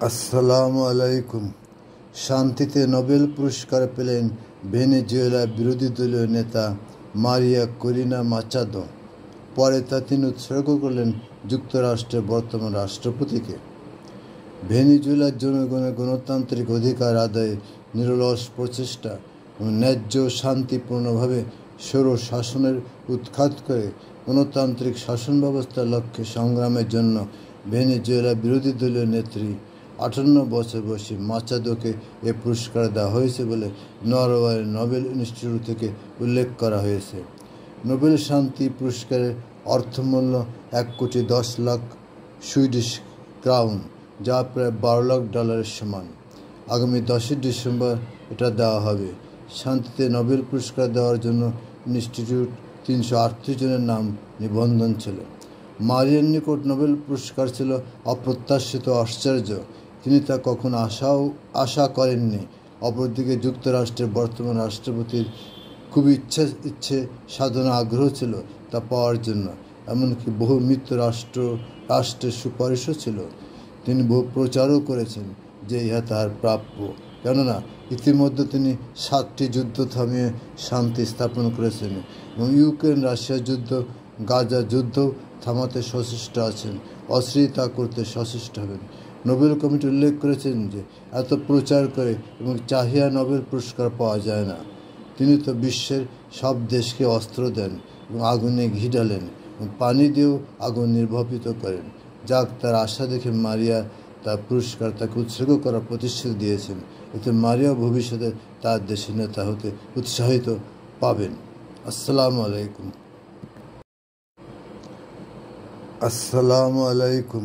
আসসালামু আলাইকুম। শান্তিতে নোবেল পুরস্কার পেলেন ভেনেজুয়েলা বিরোধী দলীয় নেতা মারিয়া করিনা মাচাদো। পরে তা তিনি উৎসর্গ করলেন যুক্তরাষ্ট্রের বর্তমান রাষ্ট্রপতিকে। ভেনেজুয়েলার জনগণের গণতান্ত্রিক অধিকার আদায়ে নিরলস প্রচেষ্টা এবং ন্যায্য শান্তিপূর্ণভাবে স্বৈর শাসনের উৎখাত করে গণতান্ত্রিক শাসন ব্যবস্থার লক্ষ্যে সংগ্রামের জন্য ভেনেজুয়েলা বিরোধী দলীয় নেত্রী 58 বছর বয়সী মাচাদোকে এ পুরস্কার দেওয়া হয়েছে বলে নরওয়ের নোবেল ইনস্টিটিউট থেকে উল্লেখ করা হয়েছে। নোবেল শান্তি পুরস্কারের অর্থমূল্য $1,10,00,000 সুইডিশ ক্রাউন, যা প্রায় $12 লাখ সমান। আগামী 10 ডিসেম্বর এটা দেওয়া হবে। শান্তিতে নোবেল পুরস্কার দেওয়ার জন্য ইনস্টিটিউট 338 জনের নাম নিবন্ধন ছিল। মারিয়ার নিকট নোবেল পুরস্কার ছিল অপ্রত্যাশিত আশ্চর্য। তিনি তা কখনো আশা করেননি। অপরদিকে যুক্তরাষ্ট্রের বর্তমান রাষ্ট্রপতির খুব ইচ্ছে সাধনা আগ্রহ ছিল তা পাওয়ার জন্য। এমনকি বহু মৃত্যু রাষ্ট্রের সুপারিশও ছিল। তিনি বহু প্রচারও করেছেন যে ইহা তাহার প্রাপ্য, কেননা ইতিমধ্যে তিনি 7টি যুদ্ধ থামিয়ে শান্তি স্থাপন করেছেন এবং ইউক্রেন রাশিয়া যুদ্ধ, গাজা যুদ্ধ থামাতে সচেষ্ট আছেন, অস্থিরতা করতে সচেষ্ট হবেন। নোবেল কমিটি উল্লেখ করেছেন যে এত প্রচার করে এবং চাহিয়া নোবেল পুরস্কার পাওয়া যায় না। তিনি তো বিশ্বের সব দেশকে অস্ত্র দেন এবং আগুনে ঘি ঢালেন এবং পানি দিয়েও আগুন নির্বাপিত করেন। যাক, তার আশা দেখে মারিয়া তার পুরস্কার তাকে উৎসর্গ করার প্রতিশ্রুতি দিয়েছেন। এতে মারিয়া ভবিষ্যতে তার দেশের নেতা হতে উৎসাহিত পাবেন। আসসালামু আলাইকুম। আসসালামু আলাইকুম।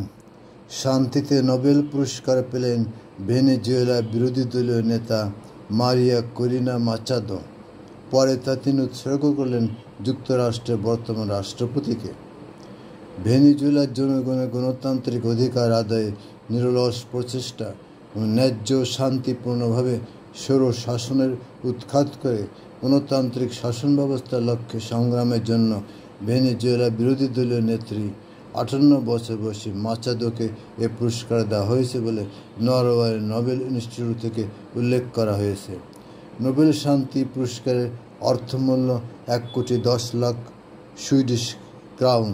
শান্তিতে নোবেল পুরস্কার পেলেন ভেনেজুয়েলা বিরোধী দলীয় নেতা মারিয়া করিনা মাচাদো। পরে তা তিনি উৎসর্গ করলেন যুক্তরাষ্ট্রের বর্তমান রাষ্ট্রপতিকে। ভেনেজুয়েলার জনগণের গণতান্ত্রিক অধিকার আদায়ে নিরলস প্রচেষ্টা এবং ন্যায্য শান্তিপূর্ণভাবে স্বৈর শাসনের উৎখাত করে গণতান্ত্রিক শাসন ব্যবস্থার লক্ষ্যে সংগ্রামের জন্য ভেনেজুয়েলা বিরোধী দলীয় নেত্রী 58 বছর বয়সী মাচাদোকে এ পুরস্কার দেওয়া হয়েছে বলে নরওয়ের নোবেল ইনস্টিটিউট থেকে উল্লেখ করা হয়েছে। নোবেল শান্তি পুরস্কারের অর্থমূল্য $1,10,00,000 সুইডিশ ক্রাউন,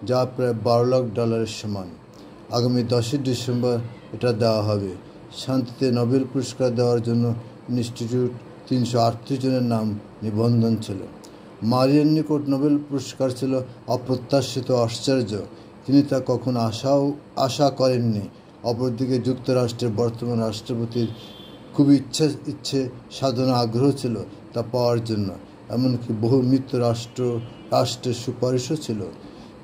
যা প্রায় $12 লাখ সমান। আগামী 10 ডিসেম্বর এটা দেওয়া হবে। শান্তিতে নোবেল পুরস্কার দেওয়ার জন্য ইনস্টিটিউট 338 জনের নাম নিবন্ধন ছিল। মারিয়ার নিকট নোবেল পুরস্কার ছিল অপ্রত্যাশিত আশ্চর্য। তিনি তা কখনো আশা করেননি। অপরদিকে যুক্তরাষ্ট্রের বর্তমান রাষ্ট্রপতির খুব ইচ্ছে সাধনা আগ্রহ ছিল তা পাওয়ার জন্য। এমনকি বহু মৃত্যু রাষ্ট্রের সুপারিশও ছিল।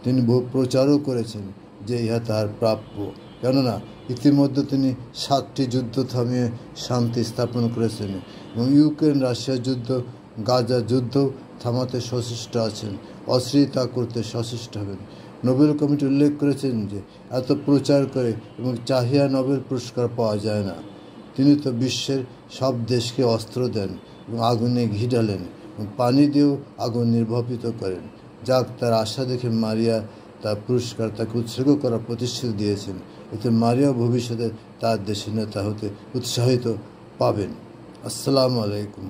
তিনি বহু প্রচারও করেছেন যে ইহা তাহার প্রাপ্য, কেননা ইতিমধ্যে তিনি 7টি যুদ্ধ থামিয়ে শান্তি স্থাপন করেছেন এবং ইউক্রেন রাশিয়া যুদ্ধ, গাজা যুদ্ধ থামাতে সচেষ্ট আছেন, অস্থিরতা করতে সচেষ্ট হবেন। নোবেল কমিটি উল্লেখ করেছেন যে এত প্রচার করে এবং চাহিয়া নোবেল পুরস্কার পাওয়া যায় না। তিনি তো বিশ্বের সব দেশকে অস্ত্র দেন এবং আগুনে ঘি ঢালেন এবং পানি দিয়েও আগুন নির্বাপিত করেন। যাক, তার আশা দেখে মারিয়া তার পুরস্কার তাকে উৎসর্গ করার প্রতিশ্রুতি দিয়েছেন। এতে মারিয়া ভবিষ্যতে তার দেশের নেতা হতে উৎসাহিত পাবেন। আসসালামু আলাইকুম।